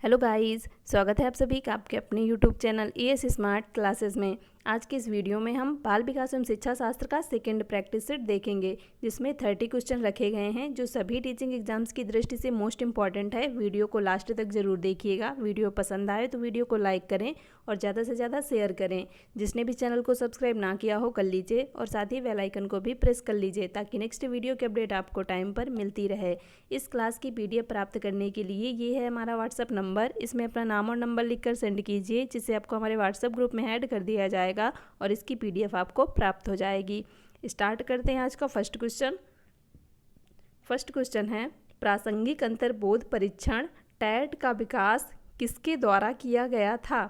Hello guys, स्वागत है आप सभी का आपके अपने YouTube channel as smart classes में। आज की इस वीडियो में हम बाल विकास एवं शिक्षा शास्त्र का सेकंड प्रैक्टिस सेट देखेंगे, जिसमें 30 क्वेश्चन रखे गए हैं जो सभी टीचिंग एग्जाम्स की दृष्टि से मोस्ट इंपॉर्टेंट है। वीडियो को लास्ट तक जरूर देखिएगा। वीडियो पसंद आए तो वीडियो को लाइक करें और ज़्यादा से ज़्यादा शेयर करें। जिसने भी चैनल को सब्सक्राइब ना किया हो कर लीजिए और साथ ही बेल आइकन को भी प्रेस कर लीजिए ताकि नेक्स्ट वीडियो की अपडेट आपको टाइम पर मिलती रहे। इस क्लास की PDF प्राप्त करने के लिए ये है हमारा व्हाट्सअप नंबर। इसमें अपना नाम और नंबर लिखकर सेंड कीजिए, जिससे आपको हमारे व्हाट्सएप ग्रुप में ऐड कर दिया जाएगा और इसकी PDF आपको प्राप्त हो जाएगी। स्टार्ट करते हैं आज का फर्स्ट क्वेश्चन है प्रासंगिक अंतर्बोध परीक्षण टैट का विकास किसके द्वारा किया गया था।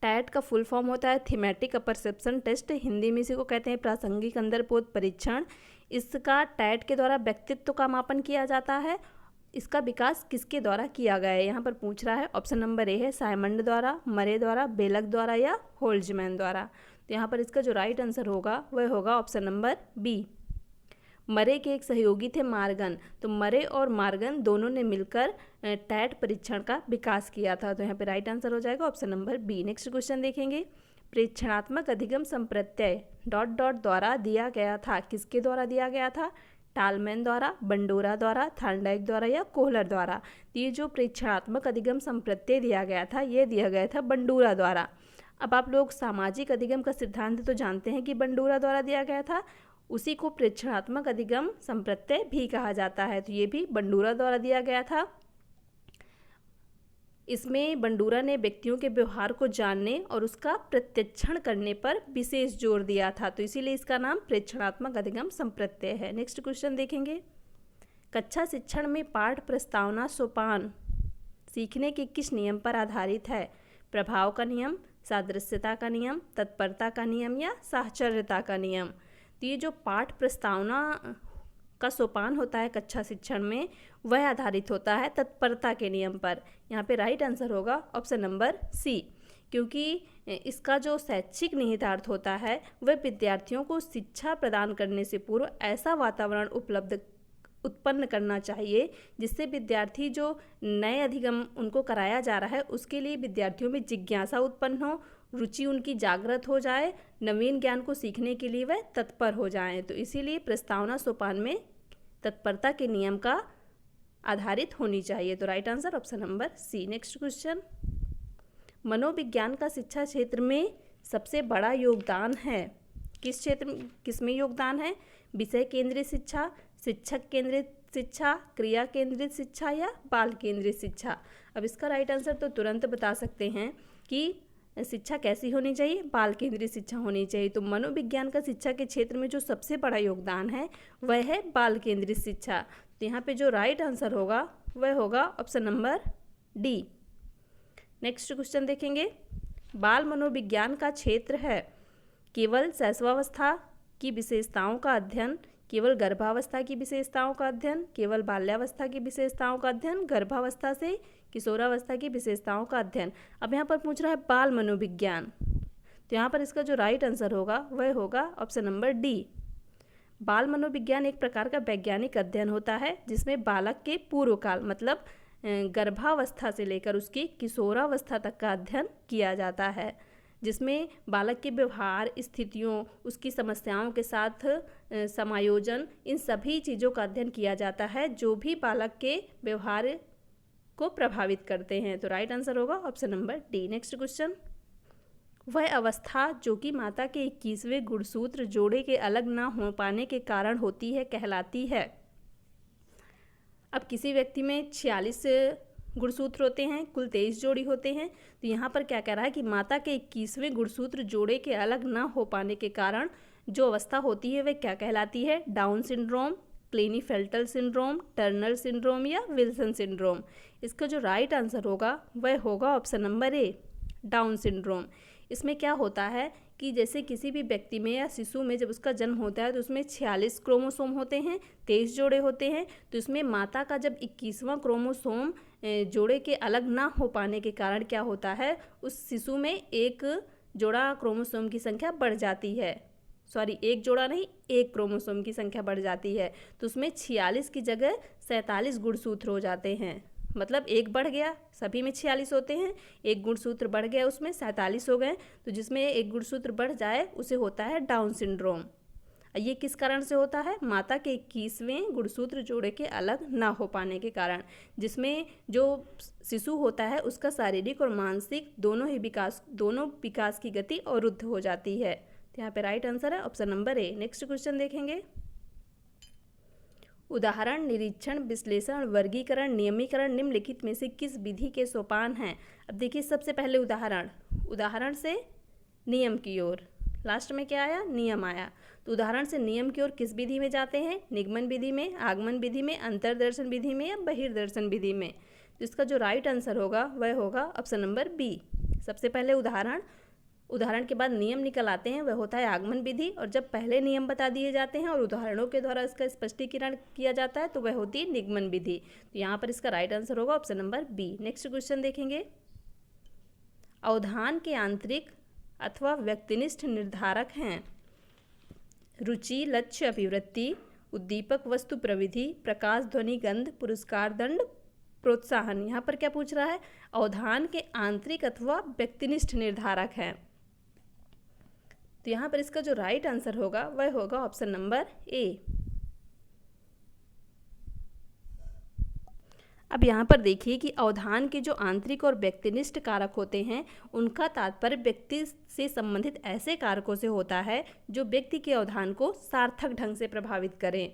टैट का फुल फॉर्म होता है थीमेटिक परसेप्शन टेस्ट, हिंदी में इसी को कहते हैं प्रासंगिक अंतर्बोध परीक्षण। इसका टैट के द्वारा व्यक्तित्व का मापन किया जाता है। इसका विकास किसके द्वारा किया गया है, यहाँ पर पूछ रहा है। ऑप्शन नंबर ए है साइमंड द्वारा, मरे द्वारा, बेलक द्वारा या होल्जमैन द्वारा। तो यहाँ पर इसका जो राइट आंसर होगा वह होगा ऑप्शन नंबर बी। मरे के एक सहयोगी थे मार्गन, तो मरे और मार्गन दोनों ने मिलकर टैट परीक्षण का विकास किया था। तो यहाँ पे राइट आंसर हो जाएगा option number B. Next question देखेंगे। प्रेक्षणात्मक अधिगम संप्रत्यय ... द्वारा दिया गया था, किसके द्वारा दिया गया था। टालमैन द्वारा, बंडोरा द्वारा, थार्नडाइक द्वारा या कोहलर द्वारा। ये जो प्रेक्षणात्मक अधिगम संप्रत्यय दिया गया था ये दिया गया था बंडूरा द्वारा। अब आप लोग सामाजिक अधिगम का सिद्धांत तो जानते हैं कि बंडूरा द्वारा दिया गया था, उसी को प्रेक्षणात्मक अधिगम संप्रत्यय भी कहा जाता है। तो ये भी बंडूरा द्वारा दिया गया था। इसमें बंडूरा ने व्यक्तियों के व्यवहार को जानने और उसका प्रत्यक्षण करने पर विशेष जोर दिया था, तो इसीलिए इसका नाम प्रेक्षणात्मक अधिगम संप्रत्यय है। नेक्स्ट क्वेश्चन देखेंगे। कक्षा शिक्षण में पाठ प्रस्तावना सोपान सीखने के किस नियम पर आधारित है। प्रभाव का नियम, सादृश्यता का नियम, तत्परता का नियम या साहचर्यता का नियम। तो ये जो पाठ प्रस्तावना का सोपान होता है कक्षा शिक्षण में, वह आधारित होता है तत्परता के नियम पर। यहाँ पे राइट आंसर होगा ऑप्शन नंबर सी, क्योंकि इसका जो शैक्षिक निहितार्थ होता है वह विद्यार्थियों को शिक्षा प्रदान करने से पूर्व ऐसा वातावरण उत्पन्न करना चाहिए जिससे विद्यार्थी जो नए अधिगम उनको कराया जा रहा है उसके लिए विद्यार्थियों में जिज्ञासा उत्पन्न हो, रुचि उनकी जागृत हो जाए, नवीन ज्ञान को सीखने के लिए वह तत्पर हो जाएं। तो इसीलिए प्रस्तावना सोपान में तत्परता के नियम का आधारित होनी चाहिए। तो right answer option number C. Next question. मनोविज्ञान का शिक्षा क्षेत्र में सबसे बड़ा योगदान है, किस क्षेत्र किसमें योगदान है। विषय केंद्रित शिक्षा, शिक्षक केंद्रित शिक्षा, क्रिया केंद्रित शिक्षा या बाल केंद्रित शिक्षा। अब इसका राइट आंसर तो तुरंत बता सकते हैं कि शिक्षा कैसी होनी चाहिए, बाल केंद्रित शिक्षा होनी चाहिए। तो मनोविज्ञान का शिक्षा के क्षेत्र में जो सबसे बड़ा योगदान है वह है बाल केंद्रित शिक्षा। तो यहाँ पे जो राइट आंसर होगा वह होगा option number D. Next question देखेंगे। बाल मनोविज्ञान का क्षेत्र है केवल शैशवावस्था की विशेषताओं का अध्ययन, केवल गर्भावस्था की विशेषताओं का अध्ययन, केवल बाल्यावस्था की विशेषताओं का अध्ययन, गर्भावस्था से किशोरावस्था की विशेषताओं का अध्ययन। अब यहाँ पर पूछ रहा है बाल मनोविज्ञान, तो यहाँ पर इसका जो राइट आंसर होगा वह होगा ऑप्शन नंबर डी। बाल मनोविज्ञान एक प्रकार का वैज्ञानिक अध्ययन होता है जिसमें बालक के पूर्व काल मतलब गर्भावस्था से लेकर उसकी किशोरावस्था तक का अध्ययन किया जाता है, जिसमें बालक के व्यवहार, स्थितियों, उसकी समस्याओं के साथ समायोजन, इन सभी चीज़ों का अध्ययन किया जाता है जो भी बालक के व्यवहार को प्रभावित करते हैं। तो राइट आंसर होगा option number D. Next question. वह अवस्था जो कि माता के 21वें गुणसूत्र जोड़े के अलग ना हो पाने के कारण होती है कहलाती है। अब किसी व्यक्ति में 46 गुणसूत्र होते हैं, कुल 23 जोड़ी होते हैं। तो यहाँ पर क्या कह रहा है कि माता के 21वें गुणसूत्र जोड़े के अलग ना हो पाने के कारण जो अवस्था होती है वह क्या कहलाती है। Down syndrome, Klinefelter syndrome, Turner syndrome या विल्सन सिंड्रोम। इसका जो राइट आंसर होगा वह होगा option number A, Down syndrome. इसमें क्या होता है कि जैसे किसी भी व्यक्ति में या शिशु में जब उसका जन्म होता है तो उसमें 46 क्रोमोसोम होते हैं, 23 जोड़े होते हैं। तो इसमें माता का जब 21वां क्रोमोसोम जोड़े के अलग ना हो पाने के कारण क्या होता है, उस शिशु में एक जोड़ा क्रोमोसोम की संख्या बढ़ जाती है। एक जोड़ा नहीं, एक क्रोमोसोम की संख्या बढ़ जाती है। तो उसमें 46 की जगह 47 गुणसूत्र हो जाते हैं। मतलब एक बढ़ गया, सभी में 46 होते हैं, एक गुणसूत्र बढ़ गया उसमें 47 हो गए। तो जिसमें एक गुणसूत्र बढ़ जाए उसे होता है डाउन सिंड्रोम। ये किस कारण से होता है? माता के 21वें गुणसूत्र जोड़े के अलग ना हो पाने के कारण, जिसमें जो शिशु होता है उसका शारीरिक और मानसिक दोनों विकास की गति अवरुद्ध हो जाती है। तो यहाँ पे राइट आंसर है ऑप्शन नंबर ए। नेक्स्ट क्वेश्चन देखेंगे। उदाहरण, निरीक्षण, विश्लेषण, वर्गीकरण, नियमीकरण निम्नलिखित में से किस विधि के सोपान हैं? अब देखिए, सबसे पहले उदाहरण से नियम की ओर, लास्ट में क्या आया? नियम आया। तो उदाहरण से नियम की ओर किस विधि में जाते हैं? निगमन विधि में, आगमन विधि में, अंतर्दर्शन विधि में या बहिर्दर्शन विधि में? तो इसका जो राइट आंसर होगा वह होगा ऑप्शन नंबर बी। सबसे पहले उदाहरण के बाद नियम निकल आते हैं, वह होता है आगमन विधि। और जब पहले नियम बता दिए जाते हैं और उदाहरणों के द्वारा इसका स्पष्टीकरण किया जाता है तो वह होती है निगमन विधि। तो यहाँ पर इसका राइट आंसर होगा option number B. Next question देखेंगे। अवधान के आंतरिक अथवा व्यक्तिनिष्ठ निर्धारक हैं रुचि, लक्ष्य, अभिवृत्ति, उद्दीपक, वस्तु, प्रविधि, प्रकाश, ध्वनि, गंध, पुरस्कार, दंड, प्रोत्साहन। यहाँ पर क्या पूछ रहा है? अवधान के आंतरिक अथवा व्यक्तिनिष्ठ निर्धारक हैं। तो यहाँ पर इसका जो राइट आंसर होगा वह होगा ऑप्शन नंबर ए। अब यहाँ पर देखिए कि अवधान के जो आंतरिक और व्यक्तिनिष्ठ कारक होते हैं उनका तात्पर्य व्यक्ति से संबंधित ऐसे कारकों से होता है जो व्यक्ति के अवधान को सार्थक ढंग से प्रभावित करें।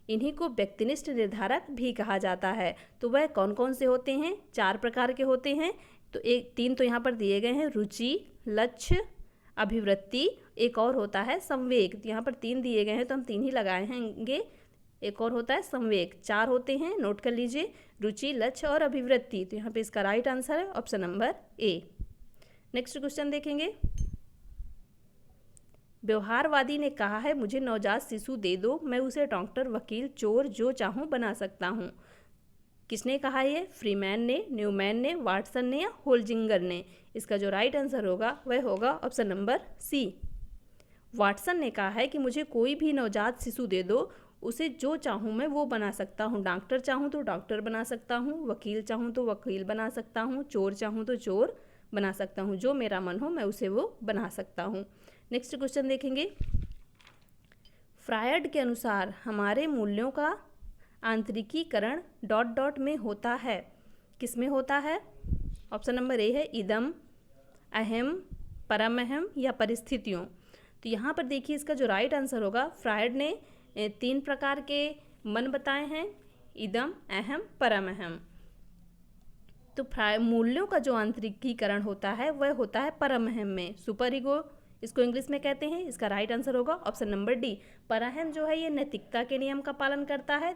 इन्हीं को व्यक्तिनिष्ठ निर्धारक भी कहा जाता है। तो वह कौन कौन से होते हैं? 4 प्रकार के होते हैं। तो 3 तो यहाँ पर दिए गए हैं, रुचि, लक्ष्य, अभिवृत्ति, एक और होता है संवेग। तो यहाँ पर 3 दिए गए हैं तो हम 3 ही लगाए हैंगे। एक और होता है संवेग। 4 होते हैं, नोट कर लीजिए, रुचि, लक्ष्य और अभिवृत्ति। तो यहाँ पे इसका राइट आंसर है ऑप्शन नंबर ए। नेक्स्ट क्वेश्चन देखेंगे। व्यवहारवादी ने कहा है, मुझे नवजात शिशु दे दो, मैं उसे डॉक्टर, वकील, चोर जो चाहूँ बना सकता हूँ। किसने कहा ये? फ्रीमैन ने, न्यूमैन ने, वाटसन ने या होल्जिंगर ने? इसका जो राइट आंसर होगा वह होगा ऑप्शन नंबर सी। वाटसन ने कहा है कि मुझे कोई भी नवजात शिशु दे दो, उसे जो चाहूँ मैं वो बना सकता हूँ। डॉक्टर चाहूँ तो डॉक्टर बना सकता हूँ, वकील चाहूँ तो वकील बना सकता हूँ, चोर चाहूँ तो चोर बना सकता हूँ, जो मेरा मन हो मैं उसे वो बना सकता हूँ। नेक्स्ट क्वेश्चन देखेंगे। फ्रायड के अनुसार हमारे मूल्यों का आंतरिकीकरण ... में होता है। किस में होता है? ऑप्शन नंबर ए है इदम, अहम, परमअहम या परिस्थितियों। तो यहाँ पर देखिए इसका जो राइट आंसर होगा, फ्रायड ने 3 प्रकार के मन बताए हैं, इदम, अहम, परमअहम। तो मूल्यों का जो आंतरिकीकरण होता है वह होता है परमअहम में, सुपर ईगो इसको इंग्लिश में कहते हैं। इसका राइट आंसर होगा ऑप्शन नंबर डी। परअहम जो है ये नैतिकता के नियम का पालन करता है।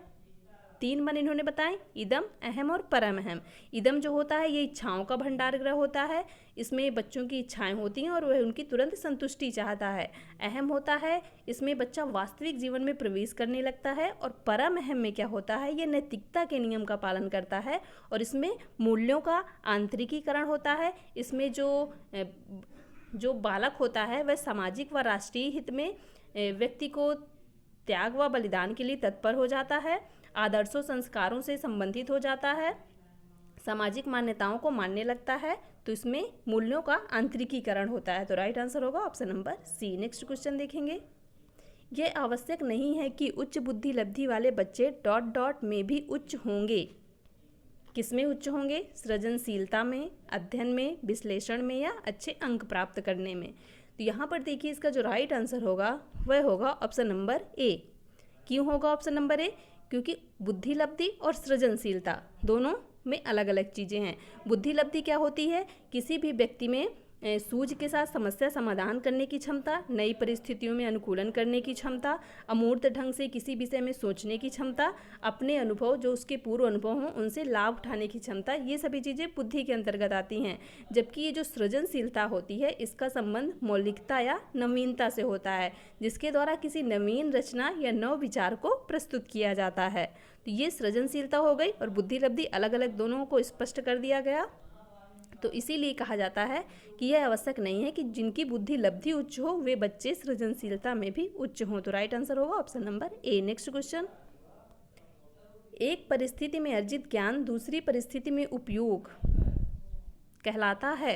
3 मन इन्होंने बताए, इदम, अहम और परमअहम। इदम जो होता है ये इच्छाओं का भंडार गृह होता है, इसमें बच्चों की इच्छाएं होती हैं और वह उनकी तुरंत संतुष्टि चाहता है। अहम होता है, इसमें बच्चा वास्तविक जीवन में प्रवेश करने लगता है। और परमअहम में क्या होता है? ये नैतिकता के नियम का पालन करता है और इसमें मूल्यों का आंतरिकीकरण होता है। इसमें जो बालक होता है वह सामाजिक व राष्ट्रीय हित में व्यक्ति को त्याग व बलिदान के लिए तत्पर हो जाता है, आदर्शों संस्कारों से संबंधित हो जाता है, सामाजिक मान्यताओं को मानने लगता है। तो इसमें मूल्यों का आंतरिकीकरण होता है। तो राइट आंसर होगा option number C. Next question देखेंगे। यह आवश्यक नहीं है कि उच्च बुद्धि लब्धि वाले बच्चे ... में भी उच्च होंगे। किस में उच्च होंगे? सृजनशीलता में, अध्ययन में, विश्लेषण में या अच्छे अंक प्राप्त करने में? तो यहाँ पर देखिए इसका जो राइट आंसर होगा वह होगा ऑप्शन नंबर ए। क्यों होगा ऑप्शन नंबर ए? क्योंकि बुद्धि लब्धि और सृजनशीलता दोनों में अलग अलग चीज़ें हैं। बुद्धि लब्धि क्या होती है? किसी भी व्यक्ति में सूझ के साथ समस्या समाधान करने की क्षमता, नई परिस्थितियों में अनुकूलन करने की क्षमता, अमूर्त ढंग से किसी विषय में सोचने की क्षमता, अपने अनुभव जो उसके पूर्व अनुभव हों उनसे लाभ उठाने की क्षमता, ये सभी चीज़ें बुद्धि के अंतर्गत आती हैं। जबकि ये जो सृजनशीलता होती है इसका संबंध मौलिकता या नवीनता से होता है, जिसके द्वारा किसी नवीन रचना या नव विचार को प्रस्तुत किया जाता है। तो ये सृजनशीलता हो गई और बुद्धि लब्धि अलग अलग दोनों को स्पष्ट कर दिया गया। तो इसीलिए कहा जाता है कि यह आवश्यक नहीं है कि जिनकी बुद्धि लब्धि उच्च हो वे बच्चे सृजनशीलता में भी उच्च हों। तो राइट आंसर होगा ऑप्शन नंबर ए। Next question. एक परिस्थिति में अर्जित ज्ञान दूसरी परिस्थिति में उपयोग कहलाता है।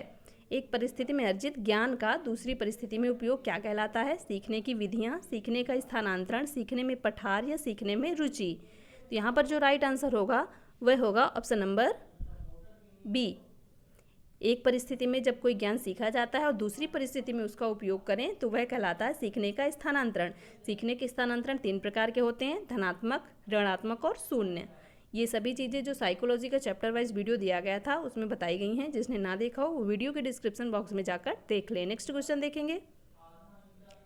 एक परिस्थिति में अर्जित ज्ञान का दूसरी परिस्थिति में उपयोग क्या कहलाता है? सीखने की विधियाँ, सीखने का स्थानांतरण, सीखने में पठार या सीखने में रुचि। तो यहाँ पर जो राइट आंसर होगा वह होगा ऑप्शन नंबर बी। एक परिस्थिति में जब कोई ज्ञान सीखा जाता है और दूसरी परिस्थिति में उसका उपयोग करें तो वह कहलाता है सीखने का स्थानांतरण। सीखने के स्थानांतरण 3 प्रकार के होते हैं, धनात्मक, ऋणात्मक और शून्य। ये सभी चीज़ें जो साइकोलॉजी का चैप्टर वाइज वीडियो दिया गया था उसमें बताई गई हैं। जिसने ना देखा हो वो वीडियो के डिस्क्रिप्शन बॉक्स में जाकर देख लें। नेक्स्ट क्वेश्चन देखेंगे।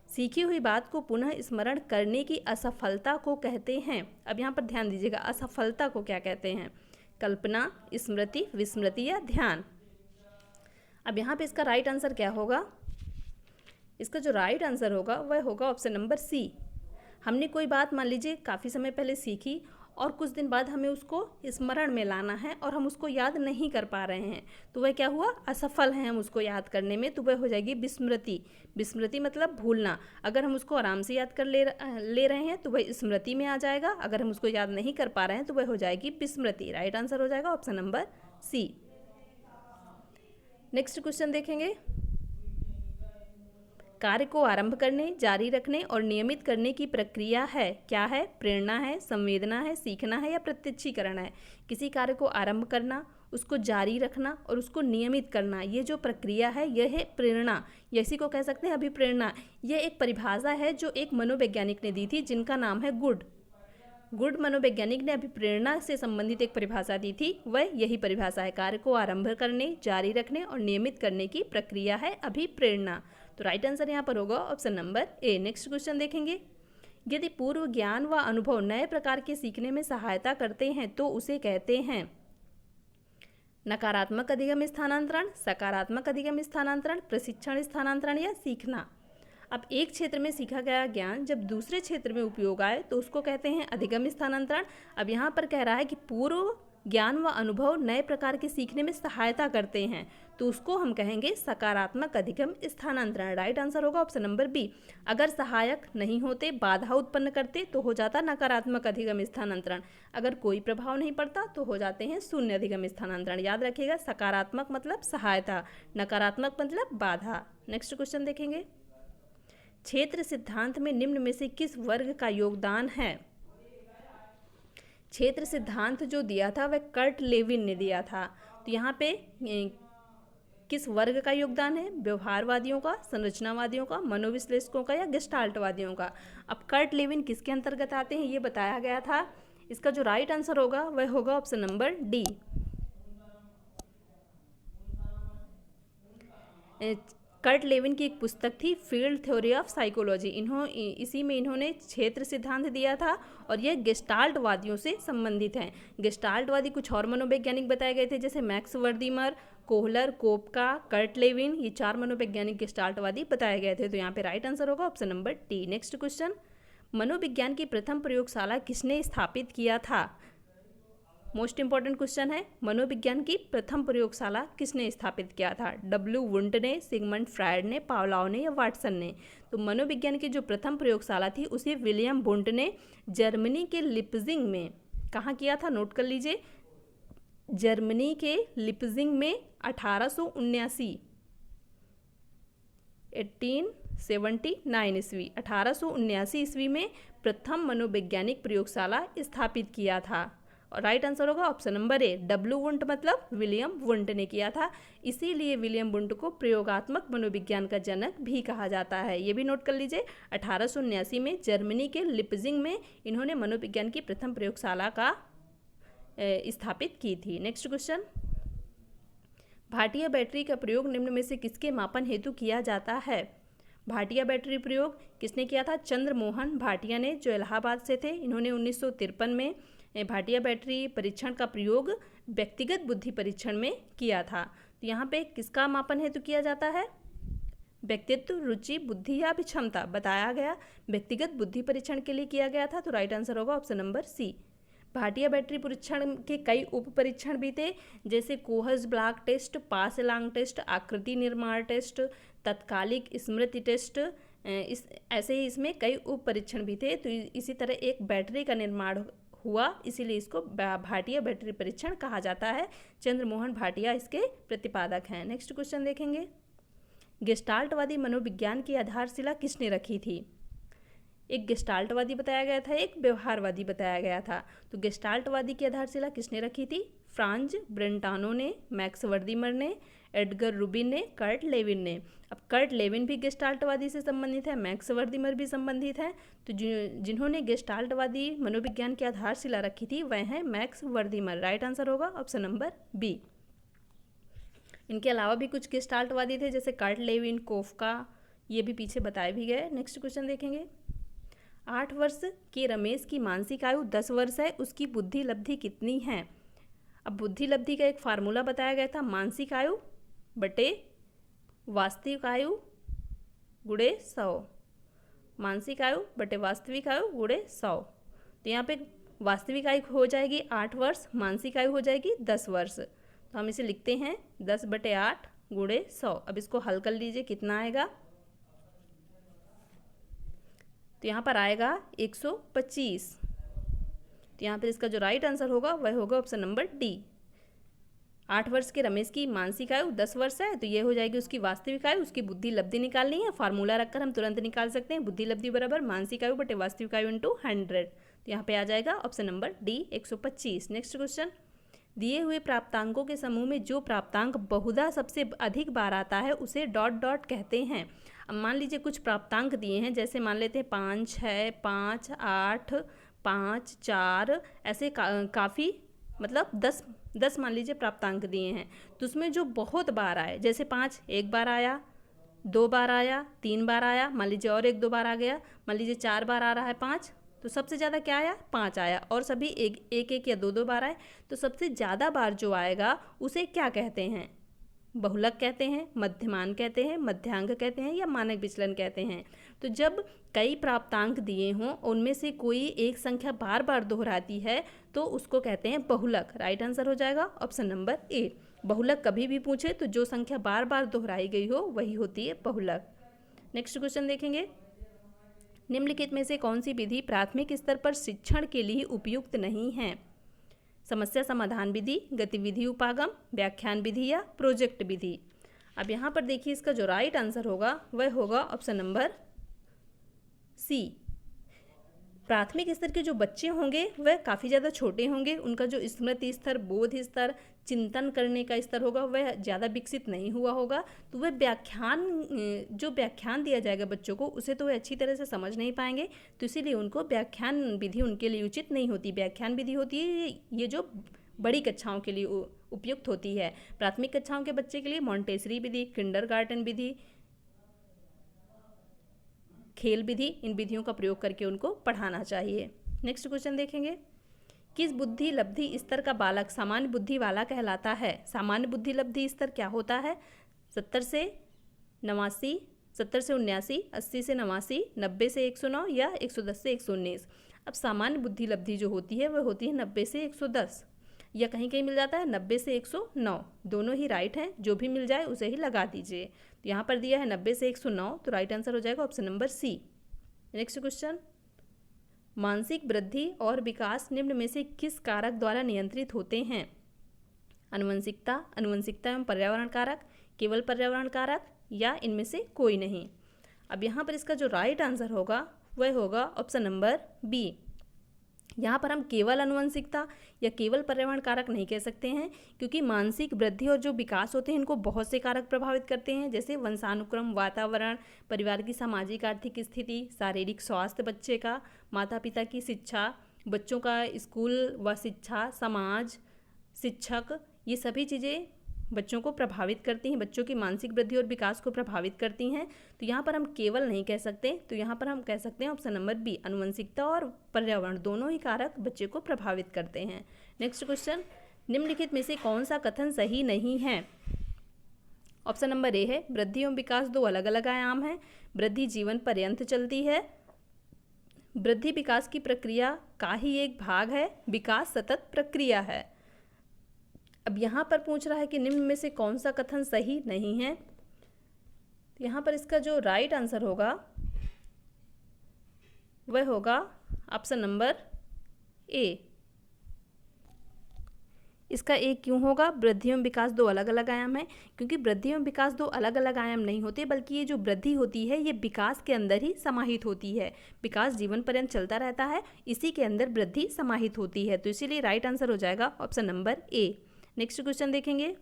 सीखी हुई बात को पुनः स्मरण करने की असफलता को कहते हैं। अब यहाँ पर ध्यान दीजिएगा, असफलता को क्या कहते हैं? कल्पना, स्मृति, विस्मृति या ध्यान। अब यहाँ पे इसका राइट आंसर क्या होगा? इसका जो राइट आंसर होगा वह होगा ऑप्शन नंबर सी। हमने कोई बात मान लीजिए काफ़ी समय पहले सीखी और कुछ दिन बाद हमें उसको स्मरण में लाना है और हम उसको याद नहीं कर पा रहे हैं तो वह क्या हुआ? असफल हैं हम उसको याद करने में, तो वह हो जाएगी विस्मृति। विस्मृति मतलब भूलना। अगर हम उसको आराम से याद कर ले रहे हैं तो वह स्मृति में आ जाएगा। अगर हम उसको याद नहीं कर पा रहे हैं तो वह हो जाएगी विस्मृति। राइट आंसर हो जाएगा option number C. Next question देखेंगे। कार्य को आरंभ करने, जारी रखने और नियमित करने की प्रक्रिया है। क्या है? प्रेरणा है, संवेदना है, सीखना है या प्रत्यक्षीकरण है। किसी कार्य को आरंभ करना, उसको जारी रखना और उसको नियमित करना, ये जो प्रक्रिया है यह है प्रेरणा। इसी को कह सकते हैं अभिप्रेरणा। यह एक परिभाषा है जो एक मनोवैज्ञानिक ने दी थी जिनका नाम है गुड मनोवैज्ञानिक ने अभिप्रेरणा से संबंधित एक परिभाषा दी थी, वह यही परिभाषा है। कार्य को आरंभ करने, जारी रखने और नियमित करने की प्रक्रिया है अभिप्रेरणा। तो राइट आंसर यहाँ पर होगा ऑप्शन नंबर ए। नेक्स्ट क्वेश्चन देखेंगे। यदि पूर्व ज्ञान व अनुभव नए प्रकार के सीखने में सहायता करते हैं तो उसे कहते हैं नकारात्मक अधिगम स्थानांतरण, सकारात्मक अधिगम स्थानांतरण, प्रशिक्षण स्थानांतरण या सीखना। अब एक क्षेत्र में सीखा गया ज्ञान जब दूसरे क्षेत्र में उपयोग आए तो उसको कहते हैं अधिगम स्थानांतरण। अब यहाँ पर कह रहा है कि पूर्व ज्ञान व अनुभव नए प्रकार के सीखने में सहायता करते हैं तो उसको हम कहेंगे सकारात्मक अधिगम स्थानांतरण। राइट आंसर होगा ऑप्शन नंबर बी। अगर सहायक नहीं होते, बाधा उत्पन्न करते तो हो जाता नकारात्मक अधिगम स्थानांतरण। अगर कोई प्रभाव नहीं पड़ता तो हो जाते हैं शून्य अधिगम स्थानांतरण। याद रखिएगा, सकारात्मक मतलब सहायता, नकारात्मक मतलब बाधा। नेक्स्ट क्वेश्चन देखेंगे। क्षेत्र सिद्धांत में निम्न में से किस वर्ग का योगदान है? क्षेत्र सिद्धांत जो दिया था वह कर्ट लेविन ने दिया था। तो यहाँ पे किस वर्ग का योगदान है? व्यवहारवादियों का, संरचनावादियों का, मनोविश्लेषकों का या गेस्टाल्टवादियों का। अब कर्ट लेविन किसके अंतर्गत आते हैं ये बताया गया था। इसका जो राइट आंसर होगा वह होगा option number D. Kurt Lewin की एक पुस्तक थी फील्ड थ्योरी ऑफ साइकोलॉजी। इसी में इन्होंने क्षेत्र सिद्धांत दिया था और यह गेस्टाल्टवादियों से संबंधित हैं। गेस्टाल्टवादी कुछ और मनोवैज्ञानिक बताए गए थे जैसे Max Wertheimer, Kohler, Koffka, Kurt Lewin. ये 4 मनोवैज्ञानिक गेस्टाल्टवादी बताए गए थे। तो यहाँ पे राइट आंसर होगा option number T. Next question. मनोविज्ञान की प्रथम प्रयोगशाला किसने स्थापित किया था? मोस्ट इंपॉर्टेंट क्वेश्चन है। मनोविज्ञान की प्रथम प्रयोगशाला किसने स्थापित किया था? डब्ल्यू वुंट ने, सिगमंड फ्रायड ने, पावलोव ने या वाटसन ने? तो मनोविज्ञान की जो प्रथम प्रयोगशाला थी उसे विलियम वुंट ने जर्मनी के लिप्जिंग में, कहाँ किया था नोट कर लीजिए, जर्मनी के लिप्जिंग में 1879 ईस्वी 1879 ईस्वी में प्रथम मनोवैज्ञानिक प्रयोगशाला स्थापित किया था। और राइट आंसर होगा option number A. W Wundt मतलब विलियम वुंट ने किया था, इसीलिए विलियम वुंट को प्रयोगात्मक मनोविज्ञान का जनक भी कहा जाता है। ये भी नोट कर लीजिए। 1879 में जर्मनी के लिप्जिंग में इन्होंने मनोविज्ञान की प्रथम प्रयोगशाला का स्थापित की थी। Next question. भाटिया बैटरी का प्रयोग निम्न में से किसके मापन हेतु किया जाता है? भाटिया बैटरी प्रयोग किसने किया था? चंद्रमोहन भाटिया ने, जो इलाहाबाद से थे। इन्होंने 1953 में भाटिया बैटरी परीक्षण का प्रयोग व्यक्तिगत बुद्धि परीक्षण में किया था। तो यहाँ पे किसका मापन हेतु किया जाता है? व्यक्तित्व, रुचि, बुद्धि या क्षमता बताया गया। व्यक्तिगत बुद्धि परीक्षण के लिए किया गया था। तो राइट आंसर होगा option number C. Bhatia battery परीक्षण के कई उप परीक्षण भी थे जैसे Kohs block test, pass along test, आकृति निर्माण टेस्ट, तत्कालिक स्मृति टेस्ट। ऐसे ही इसमें कई उप परीक्षण भी थे। तो इसी तरह एक बैटरी का निर्माण हुआ, इसीलिए इसको भाटिया बैटरी परीक्षण कहा जाता है। चंद्रमोहन भाटिया इसके प्रतिपादक हैं। नेक्स्ट क्वेश्चन देखेंगे, गेस्टाल्टवादी मनोविज्ञान की आधारशिला किसने रखी थी? एक गेस्टाल्टवादी बताया गया था, एक व्यवहारवादी बताया गया था। तो गेस्टाल्टवादी की आधारशिला किसने रखी थी? फ्रांज ब्रेंटानो ने, मैक्स वर्दीमर ने, एडगर रूबिन ने, कर्ट लेविन ने। अब कर्ट लेविन भी गेस्टाल्टवादी से संबंधित है, मैक्स वर्दीमर भी संबंधित है। तो जिन्होंने गेस्टाल्टवादी मनोविज्ञान की आधारशिला रखी थी वह हैं मैक्स वर्दीमर। राइट आंसर होगा ऑप्शन नंबर बी। इनके अलावा भी कुछ गेस्टाल्टवादी थे जैसे कर्ट लेविन, कोफका, ये भी पीछे बताए भी गए। नेक्स्ट क्वेश्चन देखेंगे, 8 वर्ष के रमेश की मानसिक आयु 10 वर्ष है, उसकी बुद्धि लब्धि कितनी है? अब बुद्धि लब्धि का एक फार्मूला बताया गया था, मानसिक आयु बटे वास्तविक आयु गुणे 100, मानसिक आयु बटे वास्तविक आयु गुणे 100। तो यहाँ पे वास्तविक आयु हो जाएगी 8 वर्ष, मानसिक आयु हो जाएगी 10 वर्ष। तो हम इसे लिखते हैं 10 बटे 8 गुणे 100। अब इसको हल कर लीजिए, कितना आएगा? तो यहाँ पर आएगा 125। तो यहाँ पर इसका जो राइट आंसर होगा वह होगा ऑप्शन नंबर डी। 8 वर्ष के रमेश की मानसिक आयु 10 वर्ष है, तो ये हो जाएगी उसकी वास्तविक आयु। उसकी बुद्धि लब्धि निकालनी है, फार्मूला रखकर हम तुरंत निकाल सकते हैं। बुद्धि लब्धि बराबर मानसिक आयु बटे वास्तविक आयु इंटू 100। तो यहाँ पे आ जाएगा option number D 125। Next question, दिए हुए प्राप्तांकों के समूह में जो प्राप्तांक बहुधा सबसे अधिक बार आता है उसे डॉट डॉट कहते हैं। अब मान लीजिए कुछ प्राप्तांक दिए हैं, जैसे मान लेते हैं 5, 6, 5, 8, 5, 4, ऐसे काफ़ी मतलब 10 मान लीजिए प्राप्तांक दिए हैं। तो उसमें जो बहुत बार आए, जैसे 5 एक बार आया, 2 बार आया, 3 बार आया, मान लीजिए और 1-2 बार आ गया, मान लीजिए 4 बार आ रहा है 5, तो सबसे ज़्यादा क्या आया? 5 आया। और सभी एक या 2-2 बार आए, तो सबसे ज़्यादा बार जो आएगा उसे क्या कहते हैं? बहुलक कहते हैं, मध्यमान कहते हैं, मध्यांक कहते हैं या मानक विचलन कहते हैं। तो जब कई प्राप्तांक दिए हों, उनमें से कोई एक संख्या बार बार दोहराती है तो उसको कहते हैं बहुलक। राइट आंसर हो जाएगा ऑप्शन नंबर ए। बहुलक कभी भी पूछे तो जो संख्या बार बार दोहराई गई हो वही होती है बहुलक। नेक्स्ट क्वेश्चन देखेंगे, निम्नलिखित में से कौन सी विधि प्राथमिक स्तर पर शिक्षण के लिए उपयुक्त नहीं है? समस्या समाधान विधि, गतिविधि उपागम, व्याख्यान विधि या प्रोजेक्ट विधि। अब यहाँ पर देखिए इसका जो राइट आंसर होगा वह होगा ऑप्शन नंबर सी। प्राथमिक स्तर के जो बच्चे होंगे वह काफ़ी ज़्यादा छोटे होंगे, उनका जो स्मृति स्तर, बोध स्तर, चिंतन करने का स्तर होगा वह ज़्यादा विकसित नहीं हुआ होगा। तो वह जो व्याख्यान दिया जाएगा बच्चों को उसे तो वह अच्छी तरह से समझ नहीं पाएंगे। तो इसीलिए उनको व्याख्यान विधि उनके लिए उचित नहीं होती। व्याख्यान विधि होती है ये जो बड़ी कक्षाओं के लिए उपयुक्त होती है। प्राथमिक कक्षाओं के बच्चे के लिए मॉन्टेसरी विधि, किंडरगार्टन विधि, खेल विधि, इन विधियों का प्रयोग करके उनको पढ़ाना चाहिए। नेक्स्ट क्वेश्चन देखेंगे, किस बुद्धि लब्धि स्तर का बालक सामान्य बुद्धि वाला कहलाता है? सामान्य बुद्धि लब्धि स्तर क्या होता है? 70 से 89, 70 से 79, 80 से 89, 90 से 109 या 110 से 119। अब सामान्य बुद्धि लब्धि जो होती है वह होती है 90 से 110, या कहीं कहीं मिल जाता है 90 से 109। दोनों ही राइट हैं, जो भी मिल जाए उसे ही लगा दीजिए। तो यहाँ पर दिया है 90 से 109, तो राइट आंसर हो जाएगा option number C. Next question, मानसिक वृद्धि और विकास निम्न में से किस कारक द्वारा नियंत्रित होते हैं? आनुवंशिकता, आनुवंशिकता एवं पर्यावरण कारक, केवल पर्यावरण कारक या इनमें से कोई नहीं। अब यहाँ पर इसका जो राइट आंसर होगा वह होगा ऑप्शन नंबर बी। यहाँ पर हम केवल आनुवंशिकता या केवल पर्यावरण कारक नहीं कह सकते हैं, क्योंकि मानसिक वृद्धि और जो विकास होते हैं इनको बहुत से कारक प्रभावित करते हैं, जैसे वंशानुक्रम, वातावरण, परिवार की सामाजिक आर्थिक स्थिति, शारीरिक स्वास्थ्य बच्चे का, माता पिता की शिक्षा, बच्चों का स्कूल व शिक्षा, समाज, शिक्षक, ये सभी चीज़ें बच्चों को प्रभावित करती हैं, बच्चों की मानसिक वृद्धि और विकास को प्रभावित करती हैं। तो यहाँ पर हम केवल नहीं कह सकते, तो यहाँ पर हम कह सकते हैं ऑप्शन नंबर बी, आनुवंशिकता और पर्यावरण दोनों ही कारक बच्चे को प्रभावित करते हैं। नेक्स्ट क्वेश्चन, निम्नलिखित में से कौन सा कथन सही नहीं है? ऑप्शन नंबर ए है, वृद्धि एवं विकास दो अलग अलग आयाम हैं, वृद्धि जीवन पर्यंत चलती है, वृद्धि विकास की प्रक्रिया का ही एक भाग है, विकास सतत प्रक्रिया है। अब यहाँ पर पूछ रहा है कि निम्न में से कौन सा कथन सही नहीं है। यहाँ पर इसका जो राइट आंसर होगा वह होगा ऑप्शन नंबर ए, इसका एक क्यों होगा? वृद्धि एवं विकास दो अलग अलग आयाम हैं, क्योंकि वृद्धि एवं विकास दो अलग अलग आयाम नहीं होते, बल्कि ये जो वृद्धि होती है ये विकास के अंदर ही समाहित होती है। विकास जीवन पर्यंत चलता रहता है, इसी के अंदर वृद्धि समाहित होती है। तो इसीलिए राइट आंसर हो जाएगा ऑप्शन नंबर ए। नेक्स्ट क्वेश्चन देखेंगे।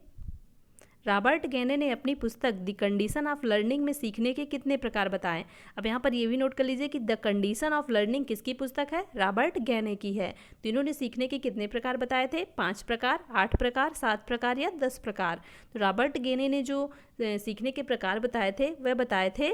रॉबर्ट गेने ने अपनी पुस्तक द कंडीशन ऑफ लर्निंग में सीखने के कितने प्रकार बताएं? अब यहाँ पर ये भी नोट कर लीजिए कि द कंडीशन ऑफ लर्निंग किसकी पुस्तक है? रॉबर्ट गेने की है। तो इन्होंने सीखने के कितने प्रकार बताए थे? 5 प्रकार, 8 प्रकार, 7 प्रकार या 10 प्रकार। तो रॉबर्ट गेने ने जो सीखने के प्रकार बताए थे वह बताए थे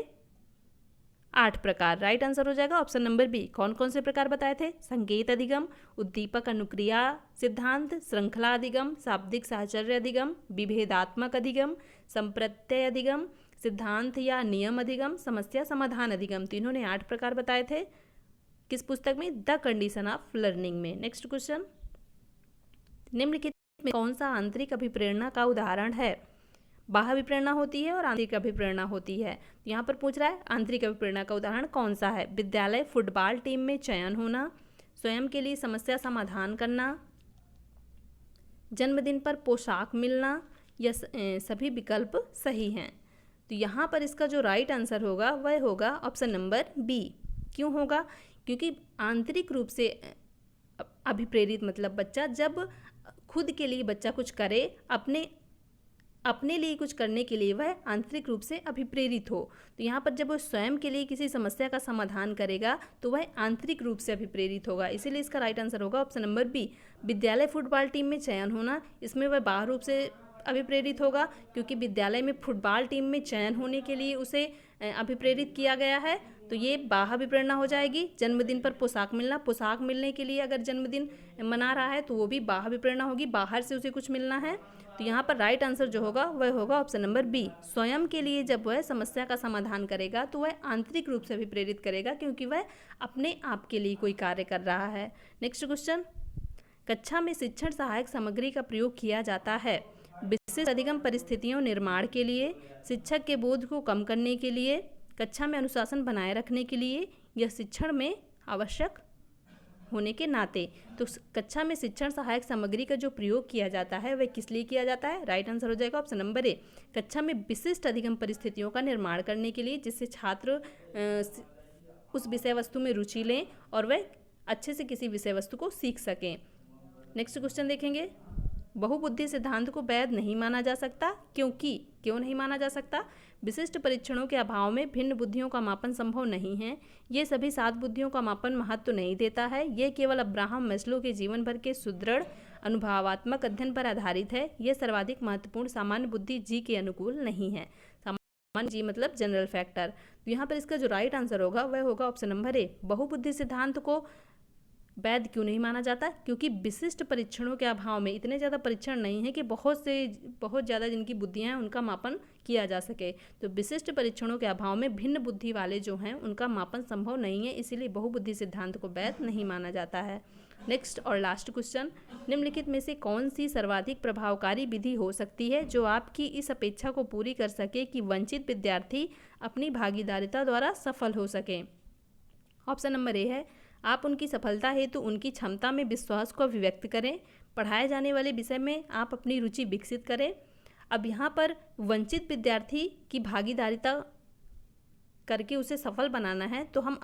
8 प्रकार। राइट आंसर हो जाएगा ऑप्शन नंबर बी। कौन कौन से प्रकार बताए थे? संकेत अधिगम, उद्दीपक अनुक्रिया सिद्धांत, श्रृंखला अधिगम, शाब्दिक साहचर्य अधिगम, विभेदात्मक अधिगम, संप्रत्यय अधिगम, सिद्धांत या नियम अधिगम, समस्या समाधान अधिगम। तो इन्होंने 8 प्रकार बताए थे किस पुस्तक में? द कंडीशन ऑफ लर्निंग में। नेक्स्ट क्वेश्चन, निम्नलिखित में कौन सा आंतरिक अभिप्रेरणा का उदाहरण है? बाह्य अभिप्रेरणा होती है और आंतरिक अभिप्रेरणा होती है। तो यहाँ पर पूछ रहा है आंतरिक अभिप्रेरणा का उदाहरण कौन सा है? विद्यालय फुटबॉल टीम में चयन होना, स्वयं के लिए समस्या समाधान करना, जन्मदिन पर पोशाक मिलना, या सभी विकल्प सही हैं। तो यहाँ पर इसका जो राइट आंसर होगा वह होगा ऑप्शन नंबर बी। क्यों होगा? क्योंकि आंतरिक रूप से अभिप्रेरित मतलब बच्चा जब खुद के लिए बच्चा कुछ करे, अपने लिए कुछ करने के लिए वह आंतरिक रूप से अभिप्रेरित हो। तो यहाँ पर जब वह स्वयं के लिए किसी समस्या का समाधान करेगा तो वह आंतरिक रूप से अभिप्रेरित होगा। इसीलिए इसका राइट आंसर होगा ऑप्शन नंबर बी। विद्यालय फुटबॉल टीम में चयन होना, इसमें वह बाह्य रूप से अभिप्रेरित होगा, क्योंकि विद्यालय में फुटबॉल टीम में चयन होने के लिए उसे अभिप्रेरित किया गया है, तो ये बाह्य अभिप्रेरणा हो जाएगी। जन्मदिन पर पोशाक मिलना, पोशाक मिलने के लिए अगर जन्मदिन मना रहा है तो वो भी बाह्य अभिप्रेरणा होगी, बाहर से उसे कुछ मिलना है। तो यहाँ पर राइट आंसर जो होगा वह होगा ऑप्शन नंबर बी। स्वयं के लिए जब वह समस्या का समाधान करेगा तो वह आंतरिक रूप से अभिप्रेरित करेगा, क्योंकि वह अपने आप के लिए कोई कार्य कर रहा है। नेक्स्ट क्वेश्चन, कक्षा में शिक्षण सहायक सामग्री का प्रयोग किया जाता है विशिष्ट अधिगम परिस्थितियों निर्माण के लिए, शिक्षक के बोझ को कम करने के लिए, कक्षा में अनुशासन बनाए रखने के लिए, या शिक्षण में आवश्यक होने के नाते। तो कक्षा में शिक्षण सहायक सामग्री का जो प्रयोग किया जाता है वह किस लिए किया जाता है? राइट आंसर हो जाएगा ऑप्शन नंबर ए। कक्षा में विशिष्ट अधिगम परिस्थितियों का निर्माण करने के लिए, जिससे छात्र उस विषय वस्तु में रुचि लें और वह अच्छे से किसी विषय वस्तु को सीख सकें। नेक्स्ट क्वेश्चन देखेंगे। बहुबुद्धि सिद्धांत को वैध नहीं माना जा सकता, क्योंकि क्यों नहीं माना जा सकता? विशिष्ट परीक्षणों के अभाव में भिन्न बुद्धियों का मापन संभव नहीं है, ये सभी 7 बुद्धियों का मापन महत्व नहीं देता है, ये केवल अब्राहम मैस्लो के जीवन भर के सुदृढ़ अनुभवात्मक अध्ययन पर आधारित है, ये सर्वाधिक महत्वपूर्ण सामान्य बुद्धि जी के अनुकूल नहीं है। सामान्य जी मतलब जनरल फैक्टर। तो यहाँ पर इसका जो राइट आंसर होगा वह होगा ऑप्शन नंबर ए। बहुबुद्धि सिद्धांत को वैध क्यों नहीं माना जाता? क्योंकि विशिष्ट परीक्षणों के अभाव में, इतने ज़्यादा परीक्षण नहीं है कि बहुत ज़्यादा जिनकी बुद्धियां हैं उनका मापन किया जा सके। तो विशिष्ट परीक्षणों के अभाव में भिन्न बुद्धि वाले जो हैं उनका मापन संभव नहीं है, इसीलिए बहुबुद्धि सिद्धांत को वैध नहीं माना जाता है। नेक्स्ट और लास्ट क्वेश्चन, निम्नलिखित में से कौन सी सर्वाधिक प्रभावकारी विधि हो सकती है जो आपकी इस अपेक्षा को पूरी कर सके कि वंचित विद्यार्थी अपनी भागीदारिता द्वारा सफल हो सके? ऑप्शन नंबर ए है, आप उनकी सफलता हेतु उनकी क्षमता में विश्वास को अभिव्यक्त करें, पढ़ाए जाने वाले विषय में आप अपनी रुचि विकसित करें। अब यहाँ पर वंचित विद्यार्थी की भागीदारिता करके उसे सफल बनाना है, तो हम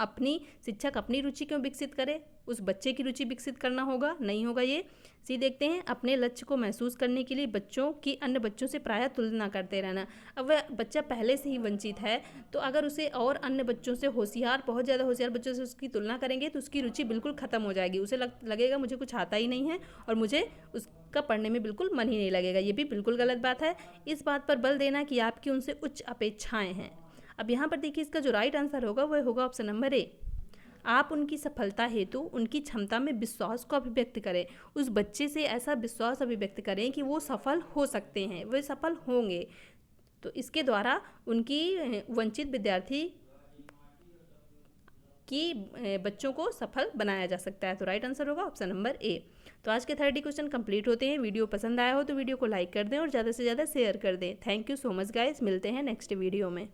शिक्षक अपनी रुचि क्यों विकसित करें? उस बच्चे की रुचि विकसित करना होगा, नहीं होगा ये। सी देखते हैं, अपने लक्ष्य को महसूस करने के लिए बच्चों की अन्य बच्चों से प्रायः तुलना करते रहना। अब वह बच्चा पहले से ही वंचित है, तो अगर उसे और अन्य बच्चों से बहुत ज़्यादा होशियार बच्चों से उसकी तुलना करेंगे तो उसकी रुचि बिल्कुल ख़त्म हो जाएगी। उसे लगेगा मुझे कुछ आता ही नहीं है और मुझे उसका पढ़ने में बिल्कुल मन ही नहीं लगेगा। ये भी बिल्कुल गलत बात है। इस बात पर बल देना कि आपकी उनसे उच्च अपेक्षाएँ हैं। अब यहाँ पर देखिए, इसका जो राइट आंसर होगा वह होगा ऑप्शन नंबर ए। आप उनकी सफलता हेतु उनकी क्षमता में विश्वास को अभिव्यक्त करें। उस बच्चे से ऐसा विश्वास अभिव्यक्त करें कि वो सफल हो सकते हैं, वे सफल होंगे। तो इसके द्वारा उनकी वंचित विद्यार्थी की बच्चों को सफल बनाया जा सकता है। तो राइट आंसर होगा ऑप्शन नंबर ए। तो आज के 30 क्वेश्चन कंप्लीट होते हैं। वीडियो पसंद आया हो तो वीडियो को लाइक कर दें और ज़्यादा से ज़्यादा शेयर कर दें। Thank you so much guys, मिलते हैं नेक्स्ट वीडियो में।